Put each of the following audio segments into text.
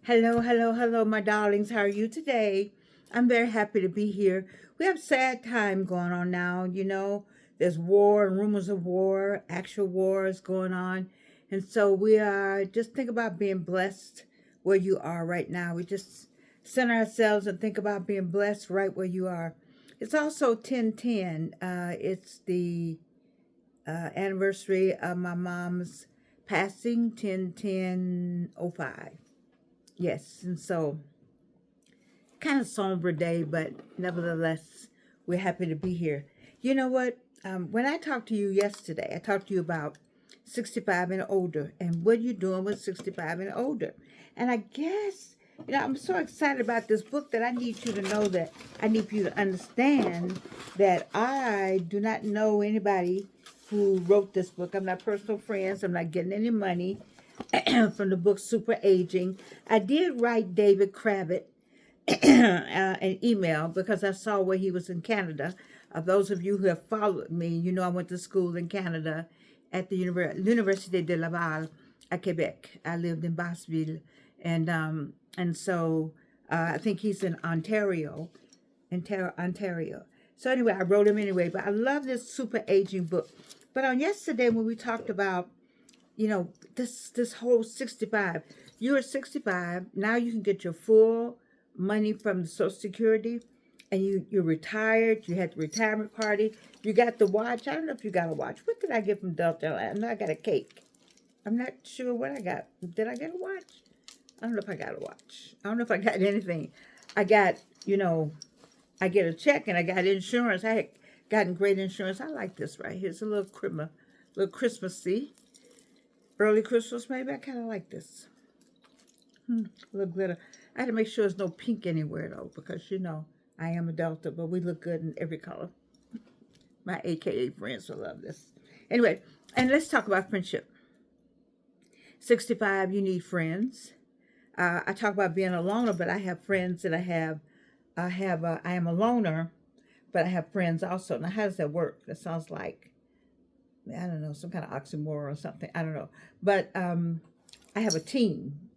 Hello, hello, hello, my darlings. How are you today? I'm very happy to be here. We have sad time going on now, There's war and rumors of war, actual wars going on. And so we are just think about being blessed where you are right now. We just center ourselves and think about being blessed right where you are. It's also 1010. It's the anniversary of my mom's passing, 10/10/05. Yes, and so kind of somber day, but nevertheless, we're happy to be here. You know what? When I talked to you yesterday, I talked to you about 65 and older and what you're doing with 65 and older. And I guess, I'm so excited about this book that I need you to know that I need you to understand that I do not know anybody who wrote this book. I'm not personal friends. I'm not getting any money from the book Super Aging. I did write David Kravitz an email because I saw where he was in Canada. Those of you who have followed me, you know I went to school in Canada at the Université de Laval at Quebec. I lived in Basseville, and so I think he's in Ontario. So anyway, I wrote him anyway. But I love this super aging book. But on yesterday when we talked about this whole 65, you're 65 now, you can get your full money from the Social Security, and you're retired. You had the retirement party. You got the watch. I don't know if you got a watch. What did I get from Delta? I know I got a cake. I'm not sure what I got. Did I get a watch? I don't know if I got a watch. I don't know if I got anything. I got, I get a check and I got insurance. I had gotten great insurance. I like this right here. It's a little Christmassy. Early Christmas, maybe. I kind of like this. A little glitter. I had to make sure there's no pink anywhere, though, because, I am a Delta, but we look good in every color. My AKA friends will love this. Anyway, and let's talk about friendship. 65, you need friends. I talk about being a loner, but I have friends that I am a loner, but I have friends also. Now, how does that work? That sounds like, I don't know, some kind of oxymoron or something. I don't know. But I have a team.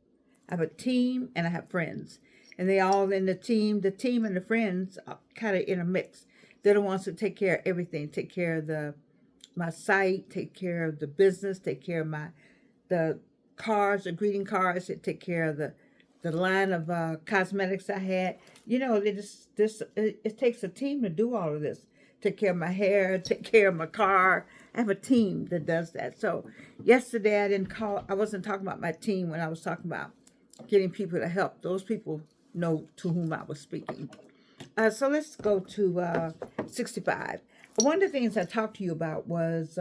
I have a team and I have friends. And they all in the team and the friends are kind of intermixed. They're the ones who take care of everything, take care of my site, take care of the business, take care of the cards, the greeting cards, that take care of the line of cosmetics I had. It takes a team to do all of this. Take care of my hair, take care of my car. I have a team that does that. So yesterday I wasn't talking about my team when I was talking about getting people to help. Those people know to whom I was speaking. So let's go to 65. One of the things I talked to you about was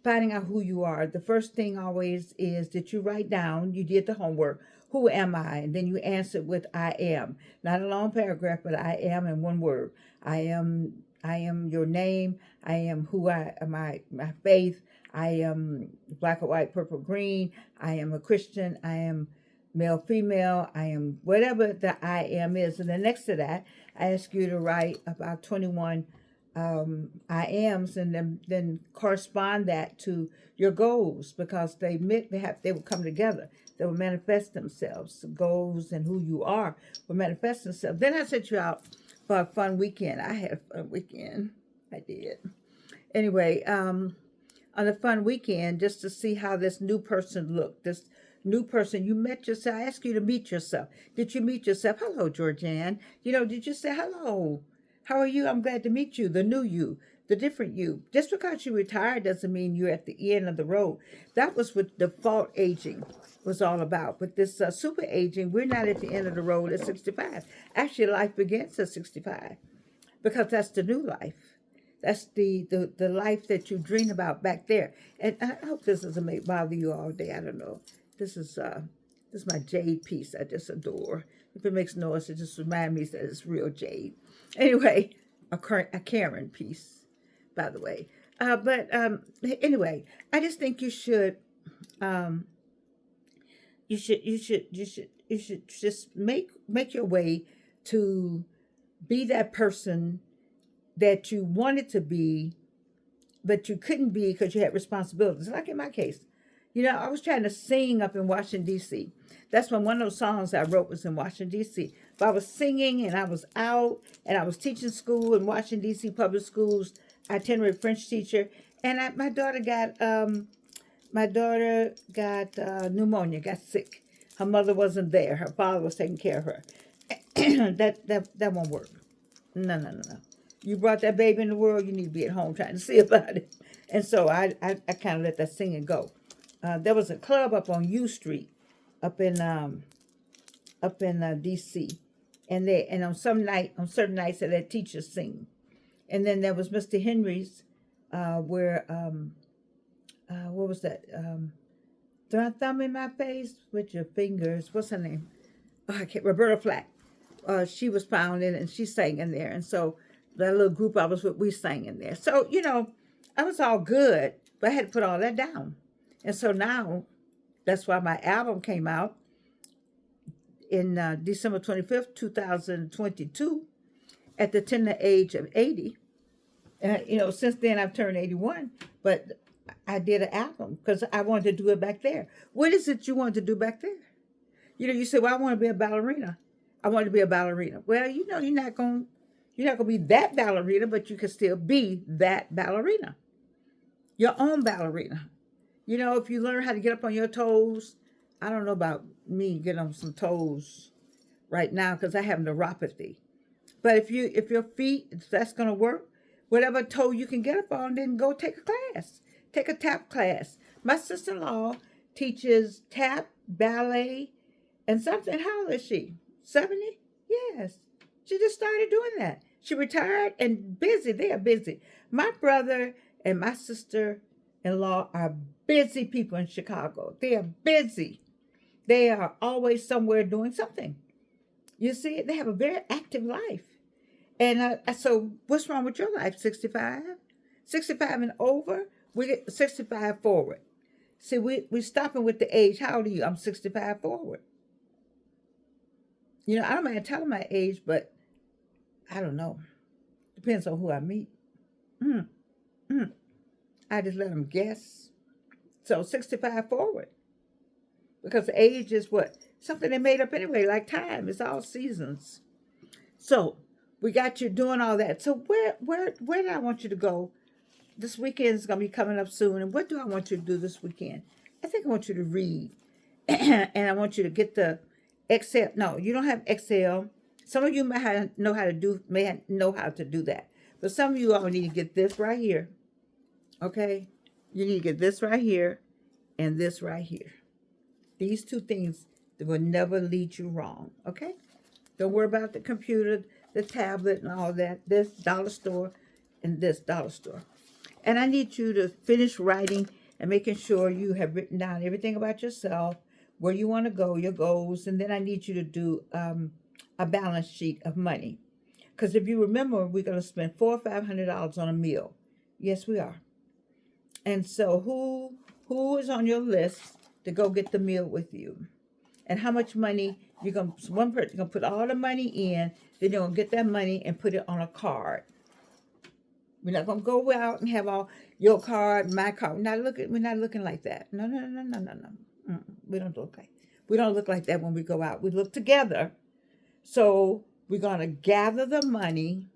finding out who you are. The first thing always is that you write down, you did the homework, who am I? And then you answer with I am. Not a long paragraph, but I am in one word. I am your name. I am who I am, my faith. I am black or white, purple, green. I am a Christian. I am male, female. I am whatever the I am is. And then next to that, I ask you to write about 21 I ams, and then correspond that to your goals, because they will come together. They will manifest themselves. The goals and who you are will manifest themselves. Then I sent you out for a fun weekend. I had a fun weekend. I did. Anyway, on a fun weekend, just to see how this new person looked. This new person, you met yourself. I asked you to meet yourself. Did you meet yourself? Hello, Georgianne. Did you say hello? How are you? I'm glad to meet you, the new you, the different you. Just because you retired doesn't mean you're at the end of the road. That was what default aging was all about. But this super aging, we're not at the end of the road at 65. Actually, life begins at 65, because that's the new life. That's the life that you dream about back there. And I hope this doesn't bother you all day. I don't know. This is my jade piece I just adore. If it makes noise, it just reminds me that it's real jade. Anyway, a Karen piece, by the way. But anyway, I just think you should just make your way to be that person that you wanted to be, but you couldn't be because you had responsibilities. Like in my case, You know, I was trying to sing up in Washington, D.C. That's when one of those songs I wrote was in Washington, D.C. But I was singing and I was out and I was teaching school in Washington, D.C. public schools, itinerant French teacher. And my daughter got pneumonia, got sick. Her mother wasn't there. Her father was taking care of her. That won't work. No, no, no, no. You brought that baby in the world, you need to be at home trying to see about it. And so I kind of let that singing go. There was a club up on U Street, up in D.C. And on certain nights they let teachers sing. And then there was Mr. Henry's, where what was that? Throw a thumb in my face with your fingers. What's her name? Oh, I can't. Roberta Flack. She was found in it and she sang in there. And so that little group I was with, we sang in there. So, you know, I was all good, but I had to put all that down. And so now, that's why my album came out in December 25th, 2022, at the tender age of 80. You know, since then I've turned 81, but I did an album because I wanted to do it back there. What is it you want to do back there? You know, you say, well, I want to be a ballerina. I want to be a ballerina. Well, you know, you're not going to be that ballerina, but you can still be that ballerina. Your own ballerina. You know, if you learn how to get up on your toes, I don't know about me getting on some toes right now because I have neuropathy. But if your feet, if that's going to work, whatever toe you can get up on, then go take a class. Take a tap class. My sister-in-law teaches tap, ballet, and something. How old is she? 70? Yes. She just started doing that. She retired and busy. They are busy. My brother and my sister-in-law are busy people in Chicago. They are busy. They are always somewhere doing something. You see, they have a very active life. And so what's wrong with your life? 65? 65 and over? We get 65 forward. See, we're stopping with the age. How old are you? I'm 65 forward. You know, I don't mind telling my age, but I don't know. Depends on who I meet. I just let them guess. So 65 forward. Because age is what? Something they made up anyway, like time. It's all seasons. So we got you doing all that. So where do I want you to go? This weekend is going to be coming up soon. And what do I want you to do this weekend? I think I want you to read. And I want you to get the Excel. No, you don't have Excel. Some of you may know how to do that. But some of you all need to get this right here. Okay? You need to get this right here and this right here. These two things that will never lead you wrong. Okay? Don't worry about the computer, the tablet, and all that. This dollar store and this dollar store. And I need you to finish writing and making sure you have written down everything about yourself, where you want to go, your goals. And then I need you to do a balance sheet of money. Because if you remember, we're going to spend $400 or $500 on a meal. Yes, we are. And so who is on your list to go get the meal with you? And how much money one person going to put all the money in, then you're going to get that money and put it on a card. We're not going to go out and have all your card, my card. We're not looking like that. No. We don't look like that when we go out. We look together. So we're going to gather the money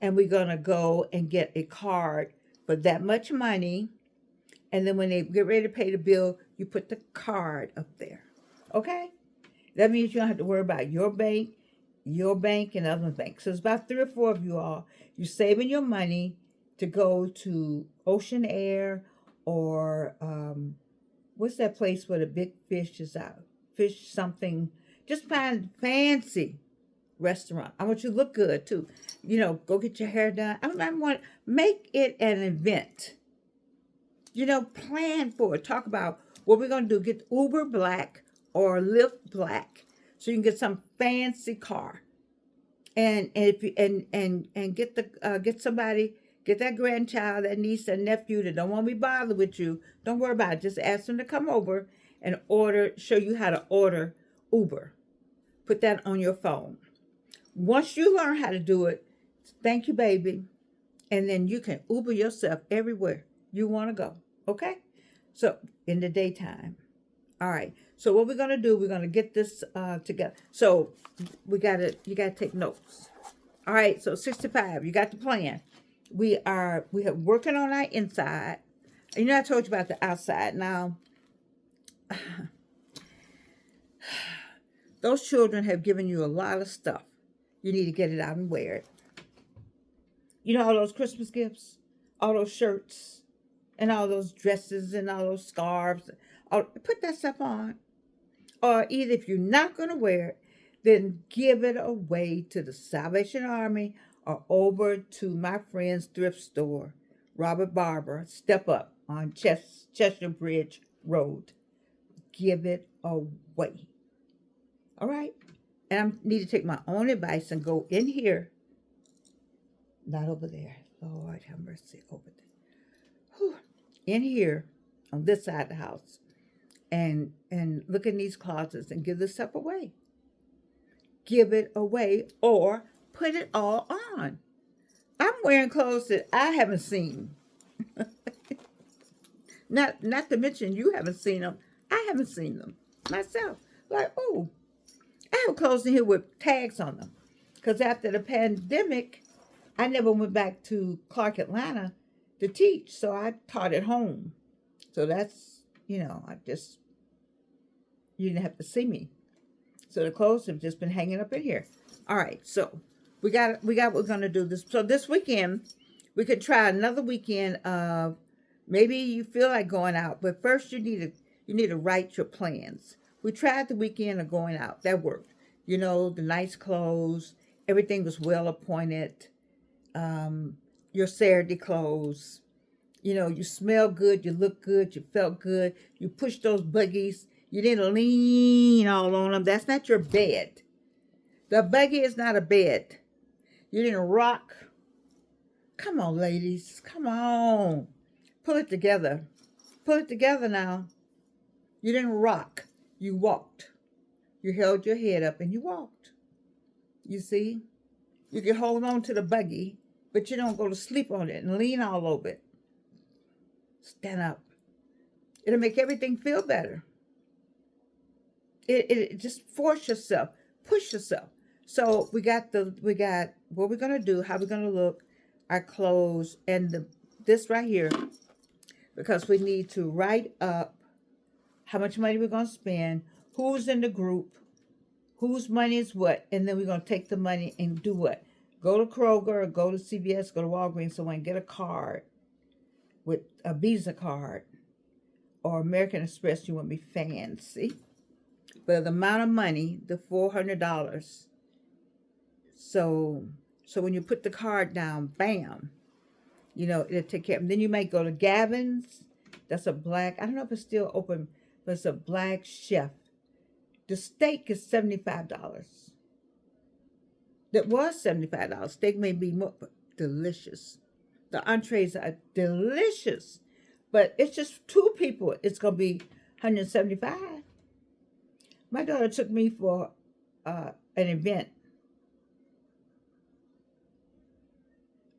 and we're going to go and get a card for that much money. And then when they get ready to pay the bill, you put the card up there. Okay? That means you don't have to worry about your bank, and other banks. So it's about 3 or 4 of you all. You're saving your money to go to Ocean Air or what's that place where the big fish is out? Fish something. Just find fancy restaurant. I want you to look good too. You know, go get your hair done. I want make it an event. You know, plan for it. Talk about what we're going to do. Get Uber Black or Lyft Black, so you can get some fancy car, and if you and get somebody, get that grandchild, that niece, that nephew that don't want to be bothered with you. Don't worry about it. Just ask them to come over and show you how to order Uber. Put that on your phone. Once you learn how to do it, thank you, baby, and then you can Uber yourself everywhere you want to go. Okay? So in the daytime. All right. So what we're gonna do, we're gonna get this together. So you gotta take notes. All right. So 65, you got the plan. We have working on our inside. You know, I told you about the outside. Now, those children have given you a lot of stuff. You need to get it out and wear it. You know, all those Christmas gifts, all those shirts, and all those dresses and all those scarves. Put that stuff on. Or either if you're not going to wear it, then give it away to the Salvation Army or over to my friend's thrift store, Robert Barber, Step Up on Cheshire Bridge Road. Give it away. All right? And I need to take my own advice and go in here, not over there. Lord have mercy, over there. Whew. In here, on this side of the house, and look in these closets and give this stuff away. Give it away or put it all on. I'm wearing clothes that I haven't seen. Not to mention you haven't seen them. I haven't seen them myself. Like, oh, I have clothes in here with tags on them. Because after the pandemic, I never went back to Clark, Atlanta to teach. So I taught at home. So that's, you didn't have to see me. So the clothes have just been hanging up in here. All right, so we got what we're gonna do this. So this weekend, we could try another weekend of maybe you feel like going out, but first you need to write your plans. We tried the weekend of going out. That worked. You know, the nice clothes, everything was well appointed. Your Saturday clothes. You know, you smell good, you look good, you felt good. You pushed those buggies. You didn't lean all on them. That's not your bed. The buggy is not a bed. You didn't rock. Come on, ladies. Come on. Pull it together. Pull it together now. You didn't rock. You walked. You held your head up and you walked. You see? You can hold on to the buggy, but you don't go to sleep on it and lean all over it. Stand up. It'll make everything feel better. It just force yourself, push yourself. So we got what we're gonna do, how we're gonna look, our clothes, and this right here, because we need to write up how much money we're gonna spend, who's in the group, whose money is what, and then we're gonna take the money and do what? Go to Kroger, or go to CVS, go to Walgreens, somewhere and get a card with a Visa card or American Express. You want to be fancy. But the amount of money, the $400. So when you put the card down, bam, it'll take care of it. Then you might go to Gavin's. That's a black, I don't know if it's still open, but it's a black chef. The steak is $75. That was $75. Steak may be more, but delicious. The entrees are delicious. But it's just 2 people. It's going to be $175. My daughter took me for an event.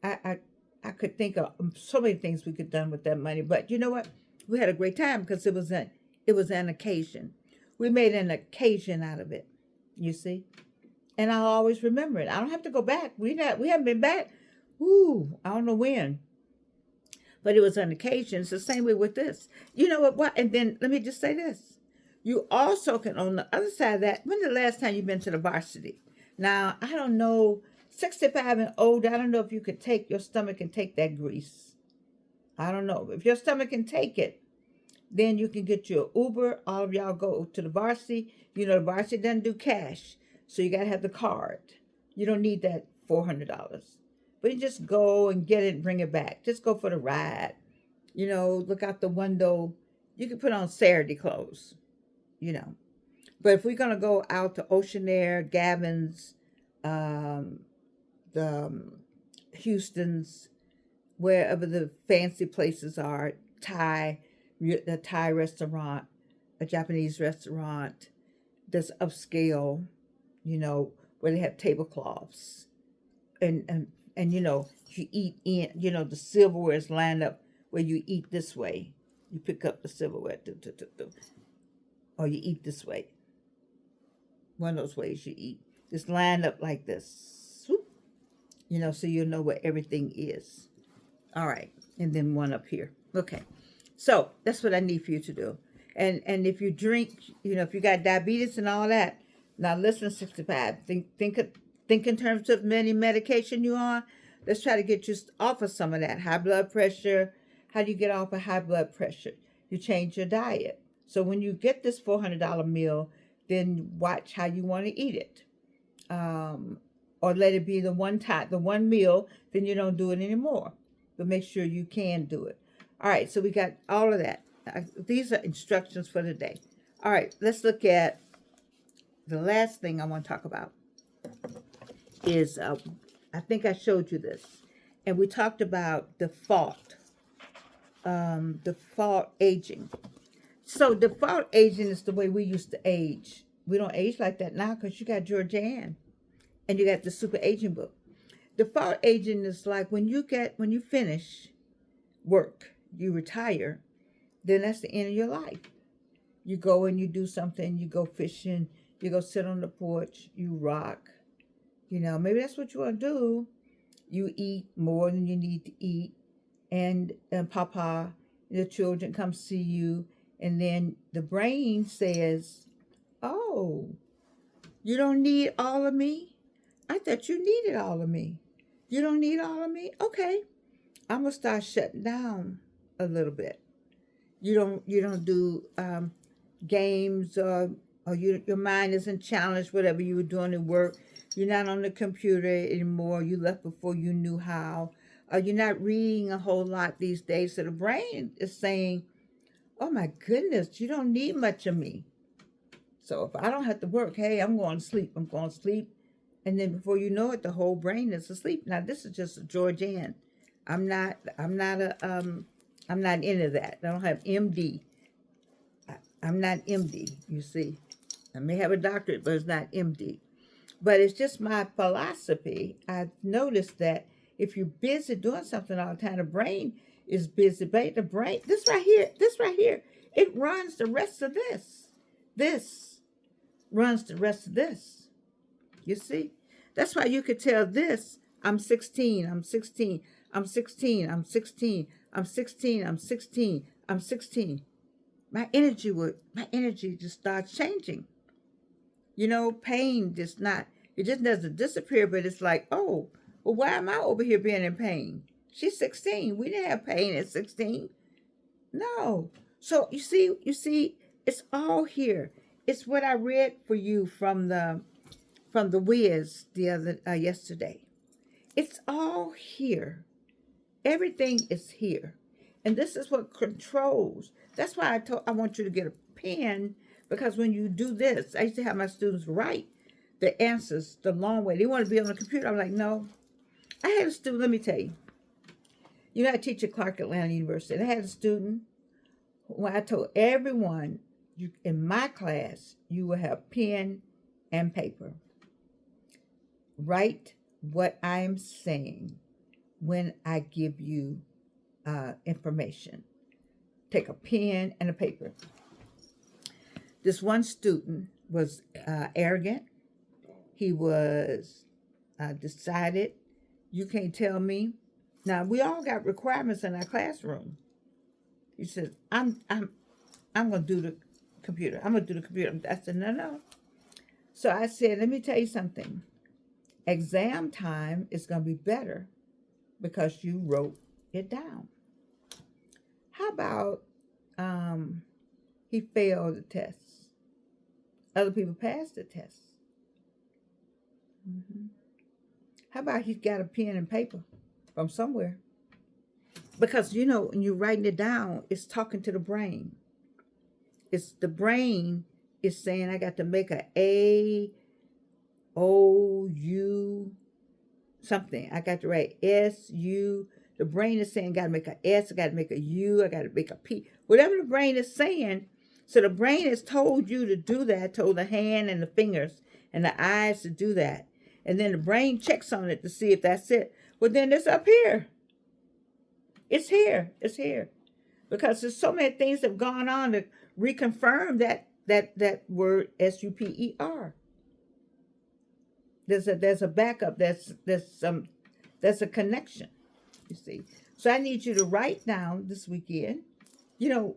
I could think of so many things we could have done with that money. But you know what? We had a great time because it was an occasion. We made an occasion out of it, you see? And I'll always remember it. I don't have to go back. We haven't been back. I don't know when. But it was an occasion. It's the same way with this. You know what? And then let me just say this. You also can, on the other side of that, when's the last time you've been to the varsity? Now, I don't know, 65 and older, I don't know if you could your stomach can take that grease. I don't know. If your stomach can take it, then you can get your Uber. All of y'all go to the varsity. You know, the varsity doesn't do cash. So you got to have the card. You don't need that $400. But you just go and get it and bring it back. Just go for the ride. Look out the window. You can put on Saturday clothes, But if we're going to go out to Oceanair, Gavin's, the Houston's, wherever the fancy places are, the Thai restaurant, a Japanese restaurant, that's upscale, where they have tablecloths. And you eat in, the silverware is lined up where you eat this way. You pick up the silverware, or you eat this way. One of those ways you eat. Just line up like this. Swoop. So you'll know where everything is. All right. And then one up here. Okay. So that's what I need for you to do. And if you drink, if you got diabetes and all that, now listen, 65. Think in terms of many medication you on. Let's try to get you off of some of that. High blood pressure. How do you get off of high blood pressure? You change your diet. So when you get this $400 meal, then watch how you want to eat it. Or let it be the one meal, then you don't do it anymore. But make sure you can do it. All right, so we got all of that. These are instructions for the day. All right, let's look at the last thing I want to talk about is, I think I showed you this. And we talked about default aging. So default aging is the way we used to age. We don't age like that now because you got Georgianne and you got the super aging book. Default aging is like when you finish work, you retire, then that's the end of your life. You go and you do something, you go fishing, you go sit on the porch, you rock. Maybe that's what you want to do. You eat more than you need to eat, and Papa, the children come see you, and then the brain says, oh, you don't need all of me? I thought you needed all of me. You don't need all of me? Okay. I'm going to start shutting down a little bit. You don't do games or your mind isn't challenged, whatever you were doing at work. You're not on the computer anymore. You left before you knew how. You're not reading a whole lot these days. So the brain is saying, oh my goodness, you don't need much of me. So if I don't have to work, hey, I'm going to sleep. I'm going to sleep. And then before you know it, the whole brain is asleep. Now this is just a Georgianne. I'm not into that. I don't have MD. I'm not MD, you see. I may have a doctorate, but it's not MD. But it's just my philosophy. I've noticed that if you're busy doing something all the time, the brain is busy. But the brain, this right here, it runs the rest of this. This runs the rest of this. You see? That's why you could tell this, I'm 16, I'm 16, I'm 16, I'm 16, I'm 16, I'm 16, I'm 16. My energy just starts changing. Pain it just doesn't disappear, but it's like, oh, well, why am I over here being in pain? She's 16. We didn't have pain at 16. No. So you see, it's all here. It's what I read for you from the Wiz yesterday. It's all here. Everything is here. And this is what controls. That's why I want you to get a pen, because when you do this, I used to have my students write the answers the long way. They want to be on the computer. I'm like, no. I had a student, let me tell you. I teach at Clark Atlanta University. And I had a student when I told everyone, in my class, you will have pen and paper. Write what I'm saying when I give you information. Take a pen and a paper. This one student was arrogant. He was decided. You can't tell me. Now we all got requirements in our classroom. He says, "I'm going to do the computer. I'm going to do the computer." I said, "No." So I said, "Let me tell you something. Exam time is going to be better because you wrote it down." How about he failed the test? Other people passed the test. How about he's got a pen and paper from somewhere? Because, when you're writing it down, it's talking to the brain. It's the brain is saying, I got to make a A, O, U, something. I got to write S, U. The brain is saying, got to make a S, I got to make a U, I got to make a P. Whatever the brain is saying, so the brain has told you to do that, told the hand and the fingers and the eyes to do that. And then the brain checks on it to see if that's it. Well, then it's up here. It's here. It's here. because there's so many things that have gone on to reconfirm that word super. There's a backup. There's a connection. You see. So I need you to write down this weekend, your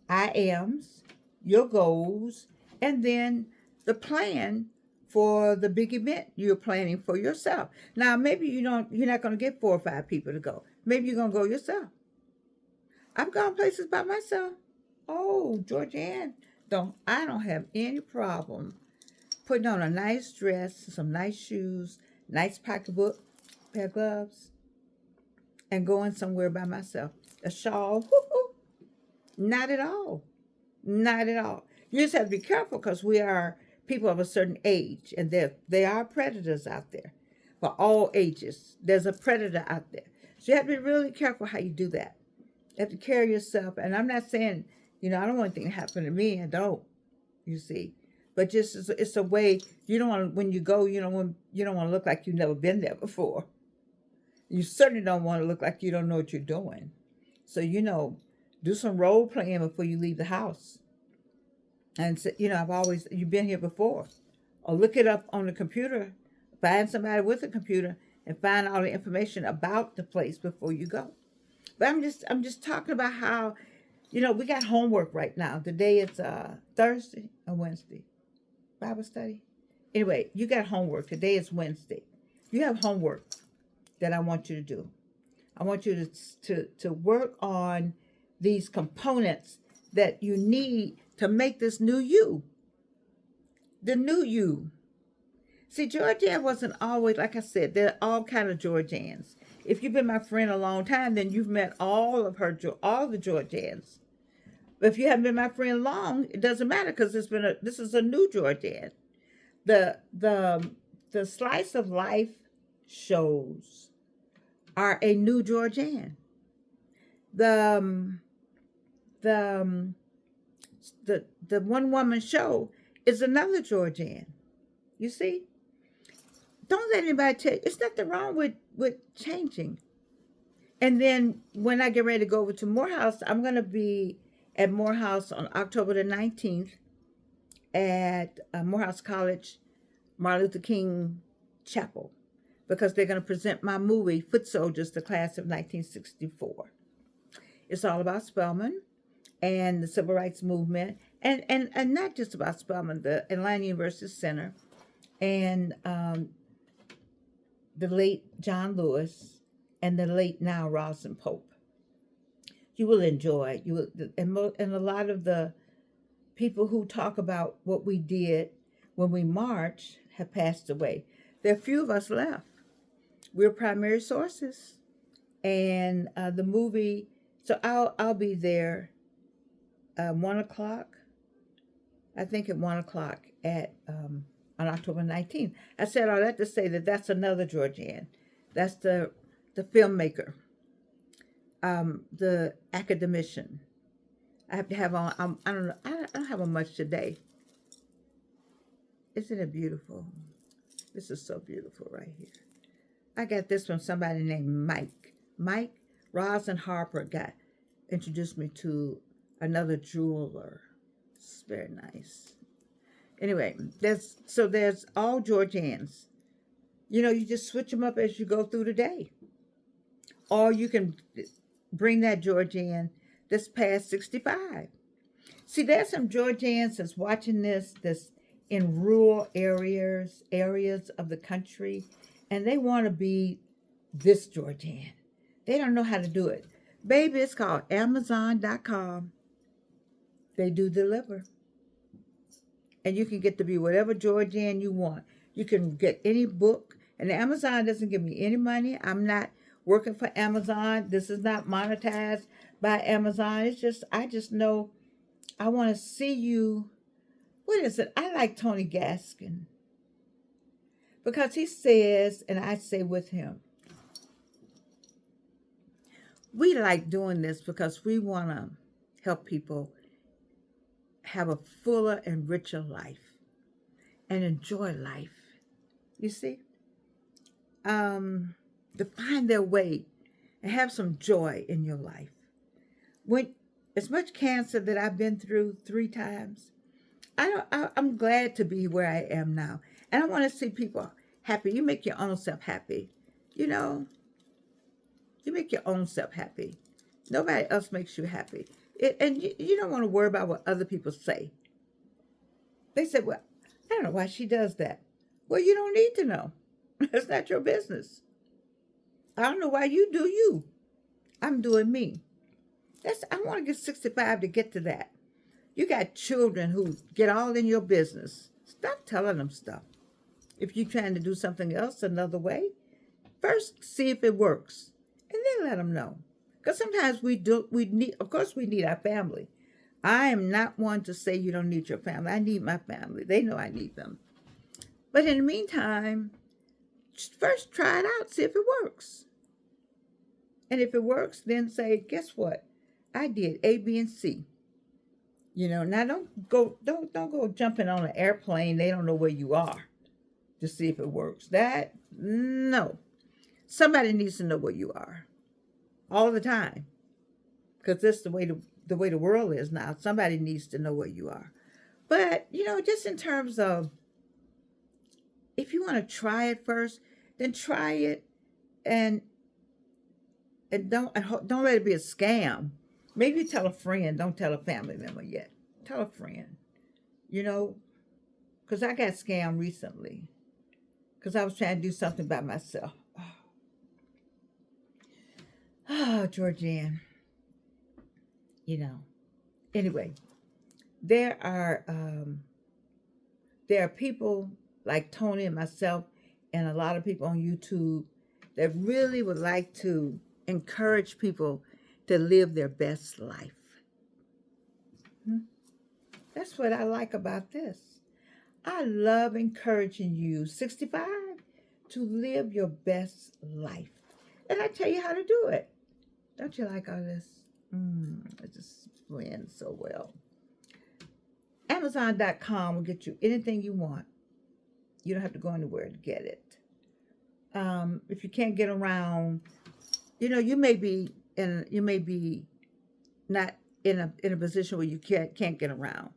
I ams, your goals, and then the plan for the big event you're planning for yourself. Now maybe you're not gonna get 4 or 5 people to go. Maybe you're gonna go yourself. I've gone places by myself. Oh, Georgianne, I don't have any problem putting on a nice dress, some nice shoes, nice pocketbook, pair of gloves, and going somewhere by myself. A shawl, woo-hoo. Not at all. Not at all. You just have to be careful because we are people of a certain age, and there are predators out there for all ages. There's a predator out there. So you have to be really careful how you do that. You have to carry yourself. And I'm not saying, I don't want anything to happen to me. I don't, you see. But just it's a way you don't want, when you go, you don't want to look like you've never been there before. You certainly don't want to look like you don't know what you're doing. So, do some role playing before you leave the house. And, you've been here before. Or look it up on the computer. Find somebody with a computer and find all the information about the place before you go. But I'm just talking about how, we got homework right now. Today it's Thursday or Wednesday. Bible study. Anyway, you got homework. Today is Wednesday. You have homework that I want you to do. I want you to work on these components that you need to make this new you. The new you. See, Georgianne wasn't always, like I said, there are all kind of Georgiannes. If you've been my friend a long time, then you've met all the Georgiannes. But if you haven't been my friend long, it doesn't matter because this is a new Georgianne. The slice of life shows are a new Georgianne. The one woman show is another Georgianne. You see? Don't let anybody tell you. It's nothing wrong with changing. And then when I get ready to go over to Morehouse, I'm going to be at Morehouse on October the 19th at Morehouse College, Martin Luther King Chapel, because they're going to present my movie, Foot Soldiers, the Class of 1964. It's all about Spelman and the Civil Rights Movement, and not just about Spelman, the Atlanta University Center, and the late John Lewis, and the late now Rosalind Pope. You will enjoy. And a lot of the people who talk about what we did when we marched have passed away. There are few of us left. We're primary sources, and the movie. So I'll be there. 1:00. I think at 1:00 on October 19th. I said all that to say that's another Georgianne. That's the filmmaker, the academician. I have to have on. I don't know. I don't have on much today. Isn't it beautiful? This is so beautiful right here. I got this from somebody named Mike. Mike Rosin Harper introduced me to another jeweler. It's very nice. Anyway, there's all Georgiannes. You just switch them up as you go through the day. Or you can bring that Georgianne that's past 65. See, there's some Georgiannes that's watching this in rural areas of the country, and they want to be this Georgianne. They don't know how to do it. Baby, it's called Amazon.com. They do deliver. And you can get to be whatever Georgianne you want. You can get any book. And Amazon doesn't give me any money. I'm not working for Amazon. This is not monetized by Amazon. It's just, I just know I want to see you. What is it? I like Tony Gaskin. Because he says, and I say with him, we like doing this because we want to help people have a fuller and richer life and enjoy life. You see? To find their way and have some joy in your life. when as much cancer that I've been through 3 times, I'm glad to be where I am now. And I want to see people happy. You make your own self happy. You know, you make your own self happy. Nobody else makes you happy. And you don't want to worry about what other people say. They said, well, I don't know why she does that. Well, you don't need to know. It's not your business. I don't know why you do you. I'm doing me. I want to get 65 to get to that. You got children who get all in your business. Stop telling them stuff. If you're trying to do something else another way, first see if it works, and then let them know. Because sometimes we need, of course, we need our family. I am not one to say you don't need your family. I need my family. They know I need them. But in the meantime, first try it out, see if it works. And if it works, then say, guess what? I did A, B, and C. Now don't go jumping on an airplane. They don't know where you are to see if it works. No. Somebody needs to know where you are all the time, because that's the way the world is now. Somebody needs to know where you are. But just in terms of, if you want to try it first, then try it, and don't let it be a scam. Maybe tell a friend. Don't tell a family member yet. Tell a friend. Because I got scammed recently because I was trying to do something by myself. Oh, Georgianne. Anyway, there are people like Tony and myself and a lot of people on YouTube that really would like to encourage people to live their best life. That's what I like about this. I love encouraging you, 65, to live your best life. And I tell you how to do it. Don't you like all this? It just blends so well. Amazon.com will get you anything you want. You don't have to go anywhere to get it. If you can't get around, you may be not in a position where you can't get around.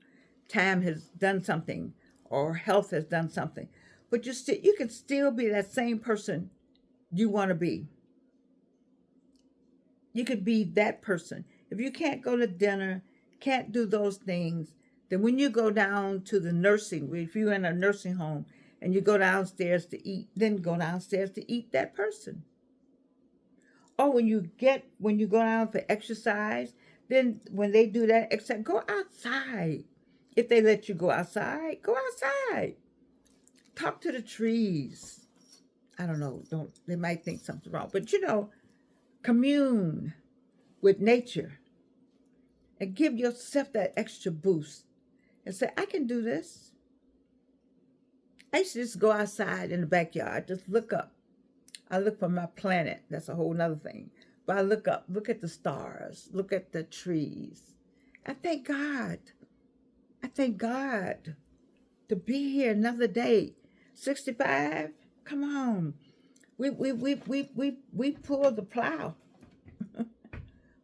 Time has done something, or health has done something, but you can still be that same person you want to be. You could be that person. If you can't go to dinner, can't do those things, then when you go down to the if you're in a nursing home and you go downstairs to eat, then go downstairs to eat that person. Or when you go down for exercise, then when they do that exercise, go outside. If they let you go outside, go outside. Talk to the trees. I don't know. They might think something's wrong, but commune with nature and give yourself that extra boost and say, I can do this. I used to just go outside in the backyard, just look up. I look for my planet. That's a whole nother thing. But I look up, look at the stars, look at the trees. I thank God. I thank God to be here another day. 65, come on. We pulled the plow.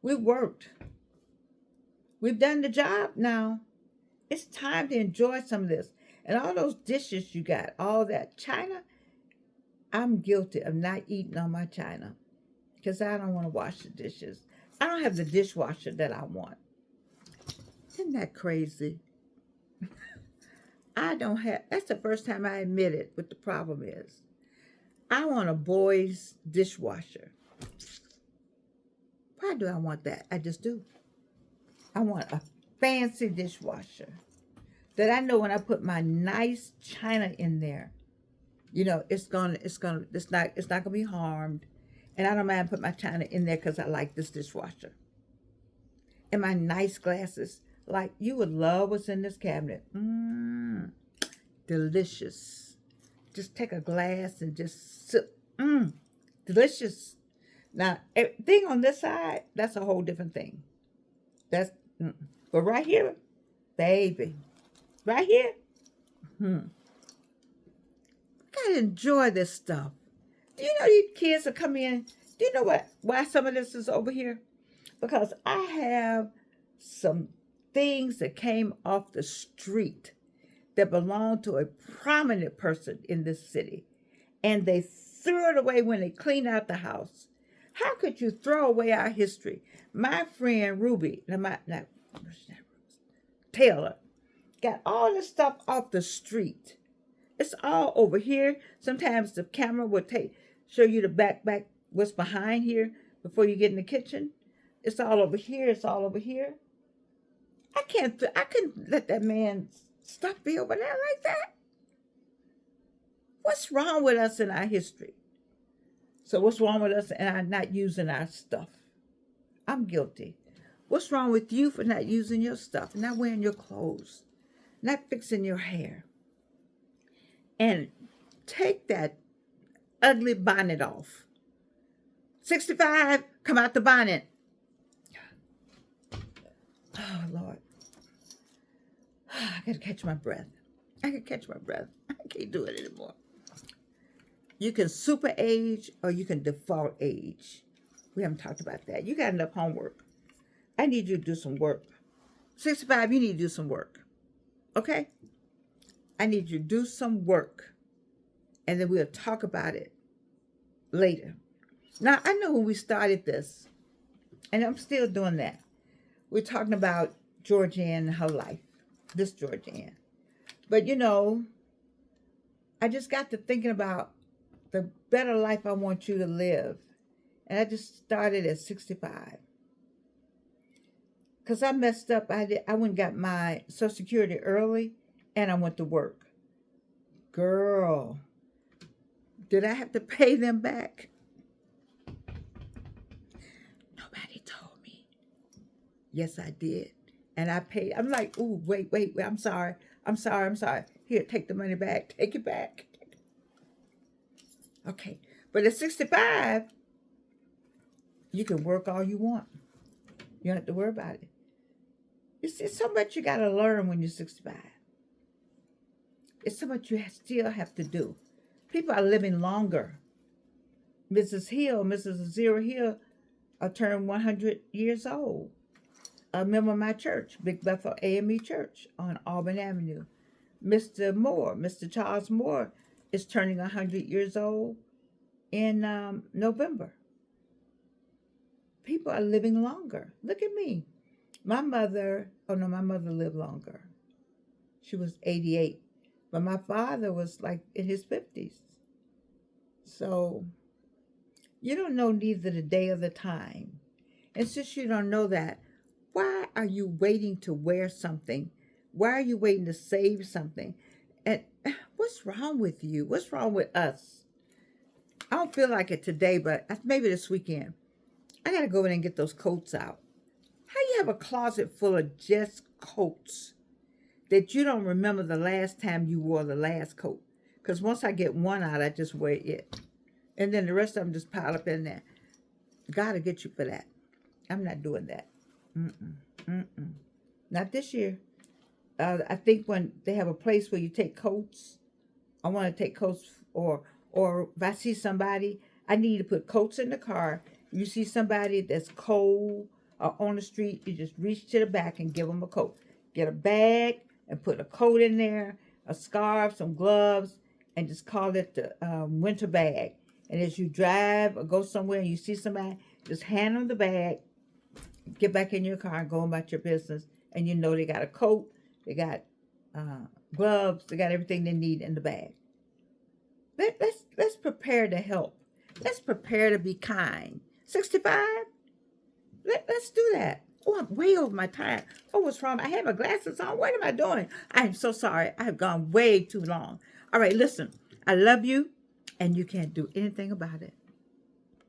We worked. We've done the job now. It's time to enjoy some of this. And all those dishes you got, all that china, I'm guilty of not eating on my china because I don't want to wash the dishes. I don't have the dishwasher that I want. Isn't that crazy? That's the first time I admitted what the problem is. I want a boy's dishwasher. Why do I want that? I just do. I want a fancy dishwasher that I know when I put my nice china in there, it's not gonna be harmed, and I don't mind put my china in there because I like this dishwasher. And my nice glasses, like you would love what's in this cabinet. Delicious. Just take a glass and just sip. Delicious. Now, everything on this side, that's a whole different thing. But right here, baby, right here, gotta enjoy this stuff. Do you know these kids are coming in? Do you know why some of this is over here? because I have some things that came off the street that belonged to a prominent person in this city, and they threw it away when they cleaned out the house. How could you throw away our history? My friend Ruby, Taylor, got all this stuff off the street. It's all over here. Sometimes the camera will show you the back what's behind here before you get in the kitchen. It's all over here. It's all over here. I couldn't let that man stuff be over there like that. What's wrong with us in our history? So what's wrong with us and our not using our stuff? I'm guilty. What's wrong with you for not using your stuff, not wearing your clothes, not fixing your hair? And take that ugly bonnet off. 65, come out the bonnet. Oh, Lord. I got to catch my breath. I can't do it anymore. You can super age or you can default age. We haven't talked about that. You got enough homework. I need you to do some work. 65, you need to do some work. Okay? I need you to do some work. And then we'll talk about it later. Now, I know when we started this, and I'm still doing that. We're talking about Georgianne and her life. This Georgianne. But, I just got to thinking about the better life I want you to live. And I just started at 65. Because I messed up. I went and got my Social Security early, and I went to work. Girl, did I have to pay them back? Nobody told me. Yes, I did. And I paid. I'm like, ooh, wait, I'm sorry. Here, take the money back. Take it back. Okay. But at 65, you can work all you want. You don't have to worry about it. It's so much you got to learn when you're 65. It's so much you still have to do. People are living longer. Mrs. Azira Hill, turned 100 years old. A member of my church, Big Bethel AME Church on Auburn Avenue. Mr. Charles Moore is turning 100 years old in November. People are living longer. Look at me. My mother lived longer. She was 88. But my father was like in his 50s. So you don't know neither the day or the time. And since you don't know that, why are you waiting to wear something? Why are you waiting to save something? And what's wrong with you? What's wrong with us? I don't feel like it today, but maybe this weekend. I got to go in and get those coats out. How you have a closet full of just coats that you don't remember the last time you wore the last coat? Because once I get one out, I just wear it. And then the rest of them just pile up in there. God will get you for that. I'm not doing that. Not this year. I think when they have a place where you take coats, I want to take coats, or if I see somebody, I need to put coats in the car. You see somebody that's cold or on the street, you just reach to the back and give them a coat. Get a bag and put a coat in there, a scarf, some gloves, and just call it the winter bag. And as you drive or go somewhere and you see somebody, just hand them the bag, get back in your car and go about your business. And you know they got a coat, they got gloves, they got everything they need in the bag. Let's prepare to help. Let's prepare to be kind. 65? Let's do that. Oh, I'm way over my time. Oh, what's wrong? I have my glasses on. What am I doing? I am so sorry. I have gone way too long. All right, listen. I love you, and you can't do anything about it.